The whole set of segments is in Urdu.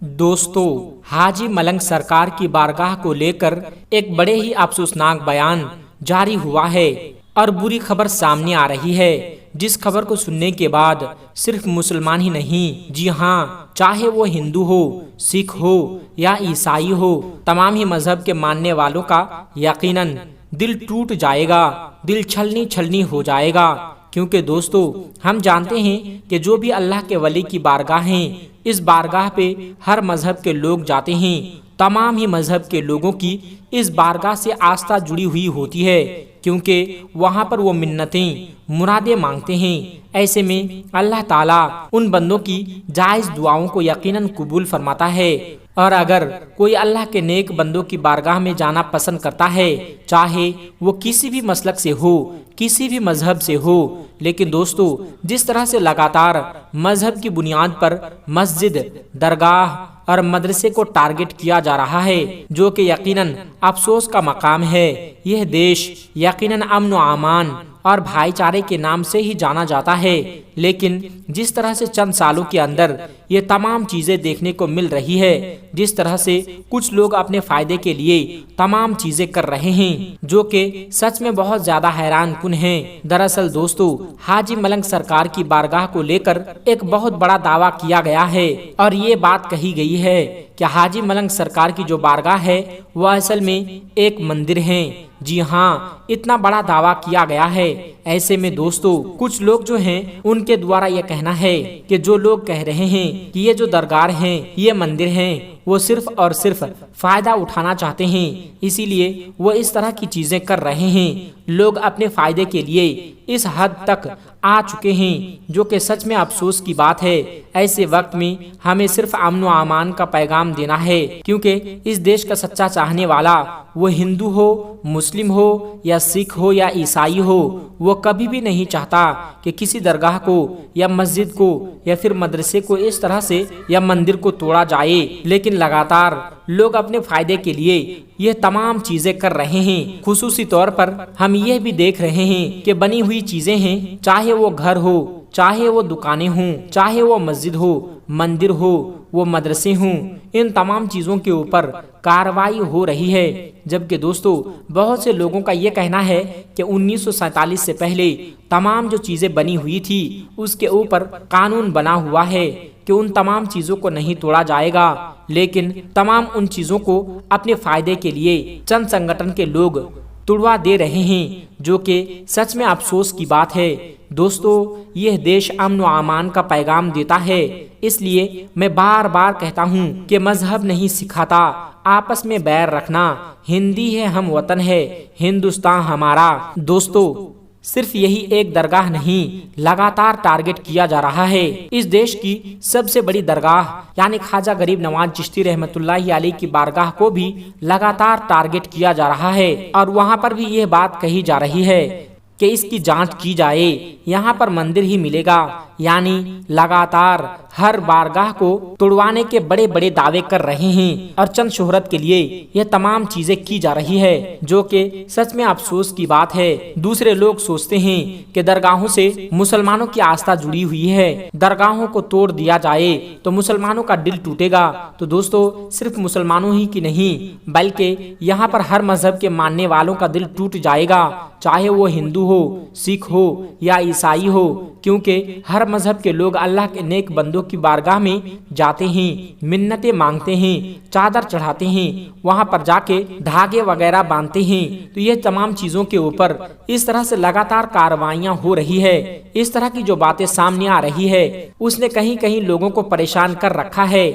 دوستو، حاجی ملنگ سرکار کی بارگاہ کو لے کر ایک بڑے ہی افسوسناک بیان جاری ہوا ہے اور بری خبر سامنے آ رہی ہے، جس خبر کو سننے کے بعد صرف مسلمان ہی نہیں، جی ہاں، چاہے وہ ہندو ہو، سکھ ہو یا عیسائی ہو، تمام ہی مذہب کے ماننے والوں کا یقیناً دل ٹوٹ جائے گا، دل چھلنی چھلنی ہو جائے گا، کیونکہ دوستو ہم جانتے ہیں کہ جو بھی اللہ کے ولی کی بارگاہ ہیں، اس بارگاہ پہ ہر مذہب کے لوگ جاتے ہیں، تمام ہی مذہب کے لوگوں کی اس بارگاہ سے آستھا جڑی ہوئی ہوتی ہے، کیونکہ وہاں پر وہ منتیں مرادیں مانگتے ہیں۔ ایسے میں اللہ تعالیٰ ان بندوں کی جائز دعاؤں کو یقیناً قبول فرماتا ہے، اور اگر کوئی اللہ کے نیک بندوں کی بارگاہ میں جانا پسند کرتا ہے، چاہے وہ کسی بھی مسلک سے ہو، کسی بھی مذہب سے ہو، لیکن دوستو جس طرح سے لگاتار مذہب کی بنیاد پر مسجد، درگاہ اور مدرسے کو ٹارگٹ کیا جا رہا ہے، جو کہ یقیناً افسوس کا مقام ہے۔ یہ دیش یقیناً امن و امان اور بھائی چارے کے نام سے ہی جانا جاتا ہے، لیکن جس طرح سے چند سالوں کے اندر یہ تمام چیزیں دیکھنے کو مل رہی ہے، جس طرح سے کچھ لوگ اپنے فائدے کے لیے تمام چیزیں کر رہے ہیں، جو کہ سچ میں بہت زیادہ حیران کن ہیں۔ دراصل دوستو حاجی ملنگ سرکار کی بارگاہ کو لے کر ایک بہت بڑا دعویٰ کیا گیا ہے، اور یہ بات کہی گئی ہے کہ حاجی ملنگ سرکار کی جو بارگاہ ہے وہ اصل میں ایک مندر ہے۔ جی ہاں، اتنا بڑا دعویٰ کیا گیا ہے۔ ایسے میں دوستو کچھ لوگ جو ہیں ان کے دوارا یہ کہنا ہے کہ جو لوگ کہہ رہے ہیں کہ یہ جو درگاہ ہیں، یہ مندر ہیں، وہ صرف اور صرف فائدہ اٹھانا چاہتے ہیں، اسی لیے وہ اس طرح کی چیزیں کر رہے ہیں۔ لوگ اپنے فائدے کے لیے اس حد تک آ چکے ہیں، جو کہ سچ میں افسوس کی بات ہے۔ ایسے وقت میں ہمیں صرف امن و امان کا پیغام دینا ہے، کیونکہ اس دیش کا سچا چاہنے والا، وہ ہندو ہو، مسلم ہو یا سکھ ہو یا عیسائی ہو، وہ کبھی بھی نہیں چاہتا کہ کسی درگاہ کو یا مسجد کو یا پھر مدرسے کو اس طرح سے یا مندر کو توڑا جائے، لیکن لگاتار لوگ اپنے فائدے کے لیے یہ تمام چیزیں کر رہے ہیں۔ خصوصی طور پر ہم یہ بھی دیکھ رہے ہیں کہ بنی ہوئی چیزیں ہیں، چاہے وہ گھر ہو، چاہے وہ دکانیں ہوں، چاہے وہ مسجد ہو، مندر ہو، وہ مدرسے ہوں، ان تمام چیزوں کے اوپر کارروائی ہو رہی ہے، جبکہ دوستو بہت سے لوگوں کا یہ کہنا ہے کہ 1947 سے پہلے تمام جو چیزیں بنی ہوئی تھی اس کے اوپر قانون بنا ہوا ہے کہ ان تمام چیزوں کو نہیں توڑا جائے گا، لیکن تمام ان چیزوں کو اپنے فائدے کے لیے چند سنگٹن کے لوگ توڑوا دے رہے ہیں، جو کہ سچ میں افسوس کی بات ہے۔ دوستو یہ دیش امن و امان کا پیغام دیتا ہے، اس لیے میں بار بار کہتا ہوں کہ مذہب نہیں سکھاتا آپس میں بیر رکھنا، ہندی ہے ہم وطن ہے، ہندوستان ہمارا۔ دوستو صرف یہی ایک درگاہ نہیں لگاتار ٹارگٹ کیا جا رہا ہے، اس دیش کی سب سے بڑی درگاہ یعنی خواجہ غریب نواز چشتی رحمۃ اللہ علیہ کی بارگاہ کو بھی لگاتار ٹارگٹ کیا جا رہا ہے، اور وہاں پر بھی یہ بات کہی جا رہی ہے کہ اس کی جانچ کی جائے، یہاں پر مندر ہی ملے گا، یعنی لگاتار ہر بارگاہ کو توڑوانے کے بڑے بڑے دعوے کر رہے ہیں، اور چند شہرت کے لیے یہ تمام چیزیں کی جا رہی ہے، جو کہ سچ میں افسوس کی بات ہے۔ دوسرے لوگ سوچتے ہیں کہ درگاہوں سے مسلمانوں کی آستھا جڑی ہوئی ہے، درگاہوں کو توڑ دیا جائے تو مسلمانوں کا دل ٹوٹے گا۔ تو دوستو صرف مسلمانوں ہی کی نہیں بلکہ یہاں پر ہر مذہب کے ماننے والوں کا دل ٹوٹ جائے گا، چاہے وہ ہندو ہو، سکھ ہو یا عیسائی ہو، کیونکہ ہر مذہب کے لوگ اللہ کے نیک بندوں کی بارگاہ میں جاتے ہیں، منتیں مانگتے ہیں، چادر چڑھاتے ہیں، وہاں پر جا کے دھاگے وغیرہ باندھتے ہیں۔ تو یہ تمام چیزوں کے اوپر اس طرح سے لگاتار کارروائیاں ہو رہی ہے، اس طرح کی جو باتیں سامنے آ رہی ہے اس نے کہیں کہیں لوگوں کو پریشان کر رکھا ہے۔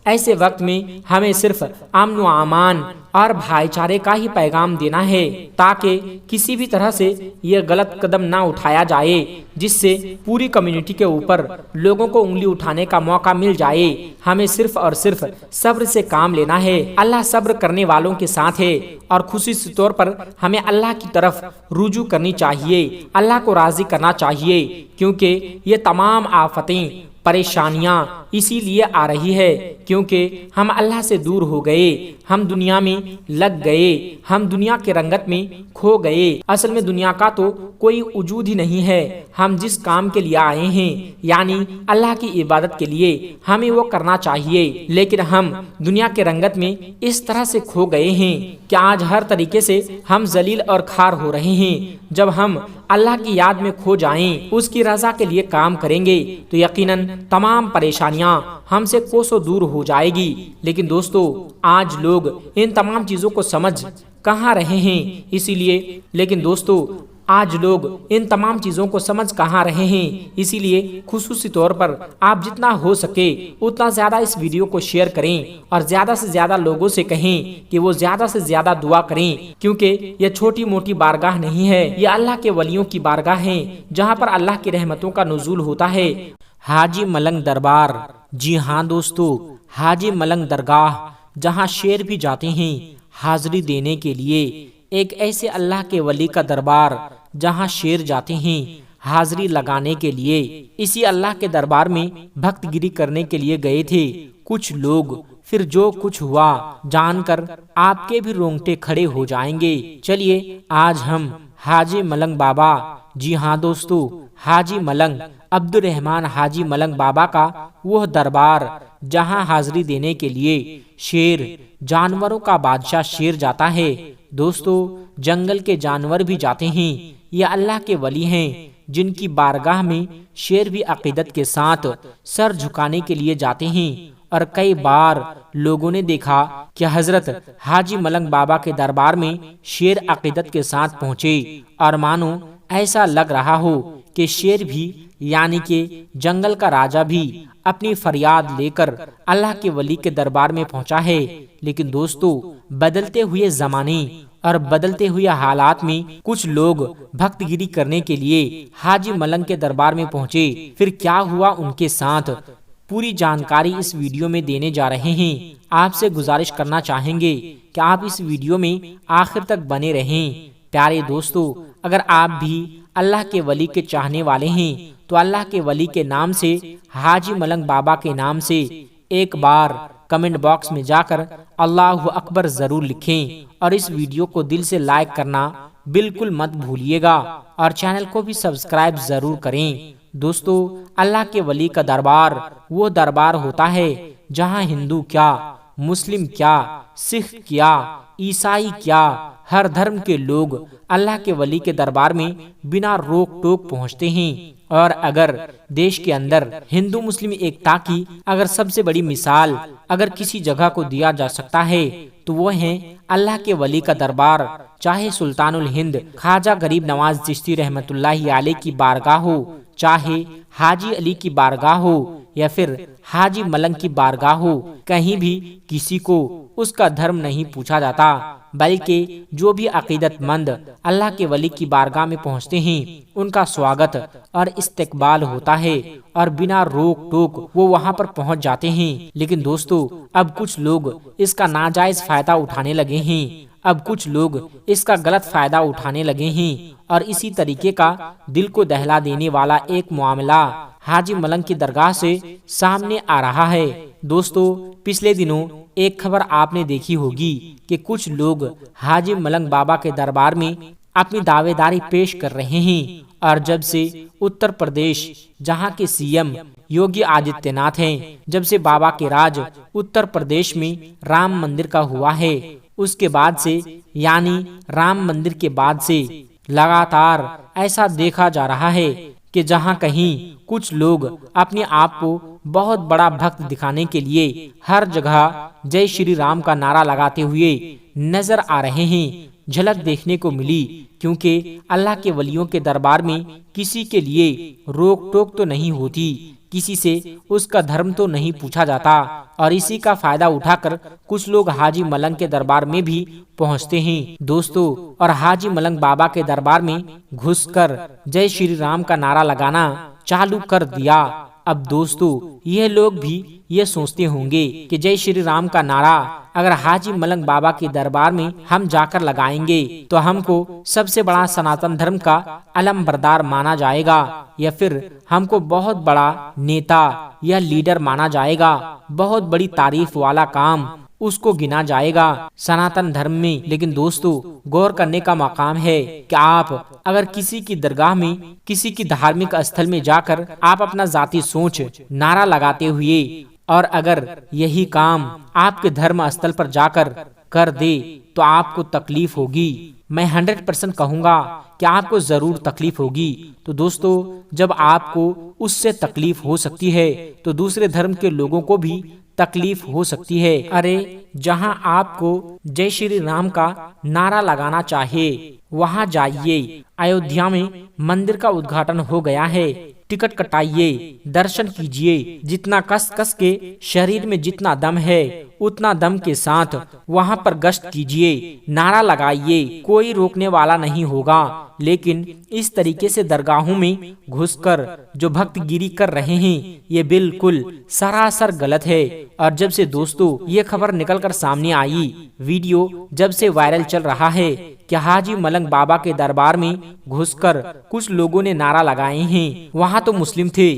ایسے وقت میں ہمیں صرف امن و امان اور بھائی چارے کا ہی پیغام دینا ہے، تاکہ کسی بھی طرح سے یہ غلط قدم نہ اٹھایا جائے جس سے پوری کمیونٹی کے اوپر لوگوں کو انگلی اٹھانے کا موقع مل جائے۔ ہمیں صرف اور صرف صبر سے کام لینا ہے، اللہ صبر کرنے والوں کے ساتھ ہے، اور خصوصی طور پر ہمیں اللہ کی طرف رجوع کرنی چاہیے، اللہ کو راضی کرنا چاہیے، کیونکہ یہ تمام آفتیں، پریشانیاں اسی لیے آ رہی ہے کیونکہ ہم اللہ سے دور ہو گئے، ہم دنیا میں لگ گئے، ہم دنیا کے رنگت میں کھو گئے۔ اصل میں دنیا کا تو کوئی وجود ہی نہیں ہے۔ ہم جس کام کے لیے آئے ہیں یعنی اللہ کی عبادت کے لیے ہمیں وہ کرنا چاہیے، لیکن ہم دنیا کے رنگت میں اس طرح سے کھو گئے ہیں کہ آج ہر طریقے سے ہم ذلیل اور خوار ہو رہے ہیں۔ جب ہم اللہ کی یاد میں کھو جائیں، اس کی رضا کے لیے کام کریں گے تو یقیناً تمام پریشانیاں ہم سے کوسوں دور ہو جائے گی۔ لیکن دوستو، آج لوگ ان تمام چیزوں کو سمجھ کہاں رہے ہیں، اسی لیے خصوصی طور پر آپ جتنا ہو سکے اتنا زیادہ اس ویڈیو کو شیئر کریں اور زیادہ سے زیادہ لوگوں سے کہیں کہ وہ زیادہ سے زیادہ دعا کریں، کیونکہ یہ چھوٹی موٹی بارگاہ نہیں ہے، یہ اللہ کے ولیوں کی بارگاہ ہے جہاں پر اللہ کی رحمتوں کا نزول ہوتا ہے۔ حاجی ملنگ دربار، جی ہاں دوستو، حاجی ملنگ درگاہ جہاں شیر بھی جاتے ہیں حاضری دینے کے لیے، ایک ایسے اللہ کے ولی کا دربار جہاں شیر جاتے ہیں حاضری لگانے کے لیے۔ اسی اللہ کے دربار میں بھکت گیری کرنے کے لیے گئے تھے کچھ لوگ، پھر جو کچھ ہوا جان کر آپ کے بھی رونگٹے کھڑے ہو جائیں گے۔ چلیے آج ہم حاجی ملنگ بابا، جی ہاں دوستو، حاجی ملنگ عبد الرحمن حاجی ملنگ بابا کا وہ دربار جہاں حاضری دینے کے لیے شیر، جانوروں کا بادشاہ شیر جاتا ہے۔ دوستو، جنگل کے جانور بھی جاتے ہیں، یہ اللہ کے ولی ہیں جن کی بارگاہ میں شیر بھی عقیدت کے ساتھ سر جھکانے کے لیے جاتے ہیں۔ اور کئی بار لوگوں نے دیکھا کہ حضرت حاجی ملنگ بابا کے دربار میں شیر عقیدت کے ساتھ پہنچے اور مانو ایسا لگ رہا ہو کہ شیر بھی یعنی کہ جنگل کا راجہ بھی اپنی فریاد لے کر اللہ کے ولی کے دربار میں پہنچا ہے۔ لیکن دوستو، بدلتے ہوئے زمانے اور بدلتے ہوئے حالات میں کچھ لوگ بھکت گیری کرنے کے لیے حاجی ملنگ کے دربار میں پہنچے، پھر کیا ہوا ان کے ساتھ پوری جانکاری اس ویڈیو میں دینے جا رہے ہیں۔ آپ سے گزارش کرنا چاہیں گے کہ آپ اس ویڈیو میں آخر تک بنے رہیں۔ پیارے دوستو، اگر آپ بھی اللہ کے ولی کے چاہنے والے ہیں تو اللہ کے ولی کے نام سے، حاجی ملنگ بابا کے نام سے ایک بار کمنٹ باکس میں جا کر اللہ اکبر ضرور لکھیں، اور اس ویڈیو کو دل سے لائک کرنا بالکل مت بھولیے گا، اور چینل کو بھی سبسکرائب ضرور کریں۔ دوستو، اللہ کے ولی کا دربار وہ دربار ہوتا ہے جہاں ہندو کیا، مسلم کیا، سکھ کیا، عیسائی کیا، ہر دھرم کے لوگ اللہ کے ولی کے دربار میں بنا روک ٹوک پہنچتے ہیں۔ اور اگر دیش کے اندر ہندو مسلم ایکتا کی اگر سب سے بڑی مثال اگر کسی جگہ کو دیا جا سکتا ہے تو وہ ہے اللہ کے ولی کا دربار، چاہے سلطان الہند خواجہ غریب نواز چشتی رحمت اللہ علیہ کی بارگاہ ہو، چاہے حاجی علی کی بارگاہ ہو، یا پھر حاجی ملنگ کی بارگاہ ہو، کہیں بھی کسی کو اس کا دھرم نہیں پوچھا جاتا، بلکہ جو بھی عقیدت مند اللہ کے ولی کی بارگاہ میں پہنچتے ہیں ان کا سواگت اور استقبال ہوتا ہے، اور بنا روک ٹوک وہ وہاں پر پہنچ جاتے ہیں۔ لیکن دوستو، اب کچھ لوگ اس کا ناجائز فائدہ اٹھانے لگے ہیں، اب کچھ لوگ اس کا غلط فائدہ اٹھانے لگے ہیں، اور اسی طریقے کا دل کو دہلا دینے والا ایک معاملہ حاجی ملنگ کی درگاہ سے سامنے آ رہا ہے۔ دوستو، پچھلے دنوں ایک خبر آپ نے دیکھی ہوگی کہ کچھ لوگ حاجی ملنگ بابا کے دربار میں اپنی دعوے داری پیش کر رہے ہیں، اور جب سے اتر پردیش جہاں کے سی ایم یوگی آدتیہ ناتھ ہیں، جب سے بابا کے راج اتر پردیش میں رام مندر کا ہوا ہے، اس کے بعد سے یعنی رام مندر کے بعد سے لگاتار ایسا دیکھا جا رہا ہے کہ جہاں کہیں کچھ لوگ اپنے آپ کو بہت بڑا بھکت دکھانے کے لیے ہر جگہ جے شری رام کا نعرہ لگاتے ہوئے نظر آ رہے ہیں، جھلک دیکھنے کو ملی، کیونکہ اللہ کے ولیوں کے دربار میں کسی کے لیے روک ٹوک تو نہیں ہوتی، کسی سے اس کا دھرم تو نہیں پوچھا جاتا، اور اسی کا فائدہ اٹھا کر کچھ لوگ حاجی ملنگ کے دربار میں بھی پہنچتے ہیں دوستو، اور حاجی ملنگ بابا کے دربار میں گھس کر جے شری رام کا نعرہ لگانا چالو کر دیا، اب دوستو یہ لوگ بھی یہ سوچتے ہوں گے کہ جے شری رام کا نعرہ اگر حاجی ملنگ بابا کے دربار میں ہم جا کر لگائیں گے تو ہم کو سب سے بڑا سناتن دھرم کا علم بردار مانا جائے گا، یا پھر ہم کو بہت بڑا نیتا یا لیڈر مانا جائے گا، بہت بڑی تعریف والا کام اس کو گنا جائے گا سناتن دھرم میں۔ لیکن دوستو غور کرنے کا مقام ہے کہ آپ اگر کسی کی درگاہ میں، کسی کی دھارمک استھل میں جا کر آپ اپنا ذاتی سوچ نعرہ لگاتے ہوئے، اور اگر یہی کام آپ کے دھرم استھل پر جا کر دے تو آپ کو تکلیف ہوگی، میں 100% کہوں گا کہ آپ کو ضرور تکلیف ہوگی۔ تو دوستو جب آپ کو اس سے تکلیف ہو سکتی ہے تو دوسرے دھرم کے لوگوں کو بھی تکلیف ہو سکتی ہے۔ ارے جہاں آپ کو جے شری رام کا نعرہ لگانا چاہے وہاں جائیے، ایودھیا میں مندر کا ادگھاٹن ہو گیا ہے، ٹکٹ کٹائیے، درشن کیجیے، جتنا کس کے شریر میں جتنا دم ہے اتنا دم کے ساتھ وہاں پر گشت کیجیے، نعرہ لگائیے، کوئی روکنے والا نہیں ہوگا۔ لیکن اس طریقے سے درگاہوں میں گھس کر جو بھکت گیری کر رہے ہیں یہ بالکل سراسر غلط ہے۔ اور جب سے دوستو یہ خبر نکل کر سامنے آئی، ویڈیو جب سے وائرل چل رہا ہے کہ حاجی ملنگ بابا کے دربار میں گھس کر کچھ لوگوں نے نعرہ لگائے ہیں، وہاں تو مسلم تھے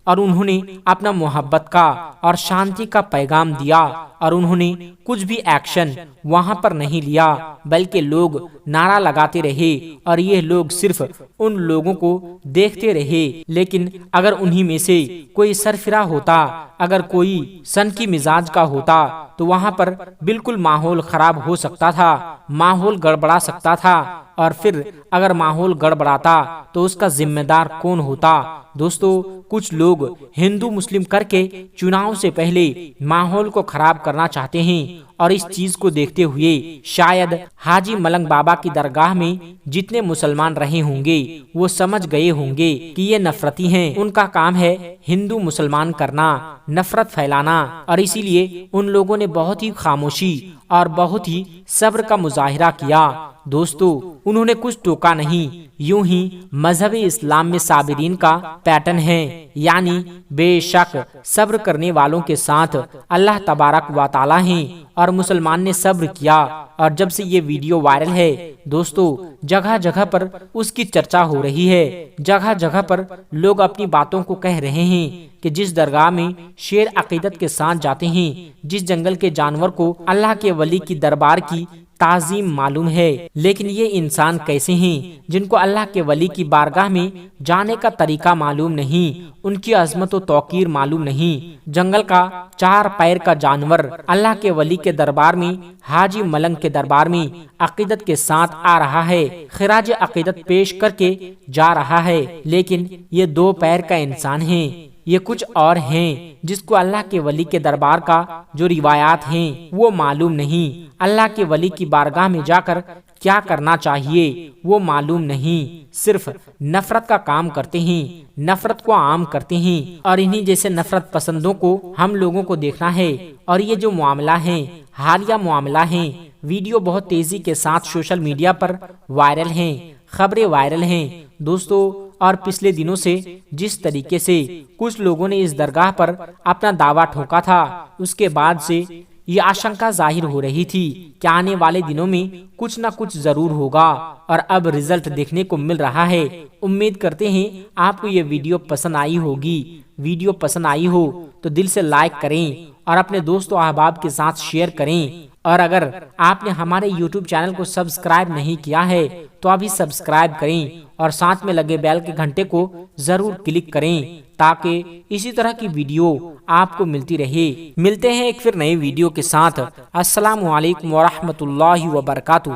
اور انہوں نے اپنا محبت کا اور شانتی کا پیغام دیا، اور انہوں نے کچھ بھی ایکشن وہاں پر نہیں لیا، بلکہ لوگ نعرہ لگاتے رہے اور یہ لوگ صرف ان لوگوں کو دیکھتے رہے۔ لیکن اگر انہی میں سے کوئی سرفراہ ہوتا، اگر کوئی سن کی مزاج کا ہوتا تو وہاں پر بالکل ماحول خراب ہو سکتا تھا، ماحول گڑبڑا سکتا تھا، اور پھر اگر ماحول گڑبڑاتا تو اس کا ذمہ دار کون ہوتا؟ دوستو کچھ لوگ ہندو مسلم کر کے چناؤ سے پہلے ماحول کو خراب کرنا چاہتے ہیں، اور اس چیز کو دیکھتے ہوئے شاید حاجی ملنگ بابا کی درگاہ میں جتنے مسلمان رہے ہوں گے وہ سمجھ گئے ہوں گے کہ یہ نفرتی ہیں، ان کا کام ہے ہندو مسلمان کرنا، نفرت پھیلانا، اور اسی لیے ان لوگوں نے بہت ہی خاموشی اور بہت ہی صبر کا مظاہرہ کیا۔ دوستو انہوں نے کچھ ٹوکا نہیں، یوں ہی مذہب اسلام میں صابرین کا پیٹرن ہے، یعنی بے شک صبر کرنے والوں کے ساتھ اللہ تبارک و تعالی ہیں، اور مسلمان نے صبر کیا۔ اور جب سے یہ ویڈیو وائرل ہے دوستو جگہ جگہ پر اس کی چرچا ہو رہی ہے، جگہ جگہ پر لوگ اپنی باتوں کو کہہ رہے ہیں کہ جس درگاہ میں شیر عقیدت کے ساتھ جاتے ہیں، جس جنگل کے جانور کو اللہ کے ولی کی دربار کی تعظیم معلوم ہے، لیکن یہ انسان کیسے ہیں جن کو اللہ کے ولی کی بارگاہ میں جانے کا طریقہ معلوم نہیں، ان کی عظمت و توقیر معلوم نہیں۔ جنگل کا 4 پیر کا جانور اللہ کے ولی کے دربار میں، حاجی ملنگ کے دربار میں عقیدت کے ساتھ آ رہا ہے، خراج عقیدت پیش کر کے جا رہا ہے، لیکن یہ 2 پیر کا انسان ہے، یہ کچھ اور ہیں جس کو اللہ کے ولی کے دربار کا جو روایات ہیں وہ معلوم نہیں، اللہ کے ولی کی بارگاہ میں جا کر کیا کرنا چاہیے وہ معلوم نہیں، صرف نفرت کا کام کرتے ہیں، نفرت کو عام کرتے ہیں، اور انہی جیسے نفرت پسندوں کو ہم لوگوں کو دیکھنا ہے۔ اور یہ جو معاملہ ہے حالیہ معاملہ ہے، ویڈیو بہت تیزی کے ساتھ سوشل میڈیا پر وائرل ہیں، خبریں وائرل ہیں دوستو، اور پچھلے دنوں سے جس طریقے سے کچھ لوگوں نے اس درگاہ پر اپنا دعویٰ ٹھوکا تھا، اس کے بعد سے یہ آشنکا ظاہر ہو رہی تھی کہ آنے والے دنوں میں کچھ نہ کچھ ضرور ہوگا، اور اب رزلٹ دیکھنے کو مل رہا ہے۔ امید کرتے ہیں آپ کو یہ ویڈیو پسند آئی ہوگی۔ ویڈیو پسند آئی ہو تو دل سے لائک کریں اور اپنے دوست و احباب کے ساتھ شیئر کریں، اور اگر آپ نے ہمارے یوٹیوب چینل کو سبسکرائب نہیں کیا ہے تو ابھی سبسکرائب کریں، اور ساتھ میں لگے بیل کے گھنٹے کو ضرور کلک کریں تاکہ اسی طرح کی ویڈیو آپ کو ملتی رہے۔ ملتے ہیں ایک پھر نئے ویڈیو کے ساتھ۔ السلام علیکم ورحمۃ اللہ وبرکاتہ۔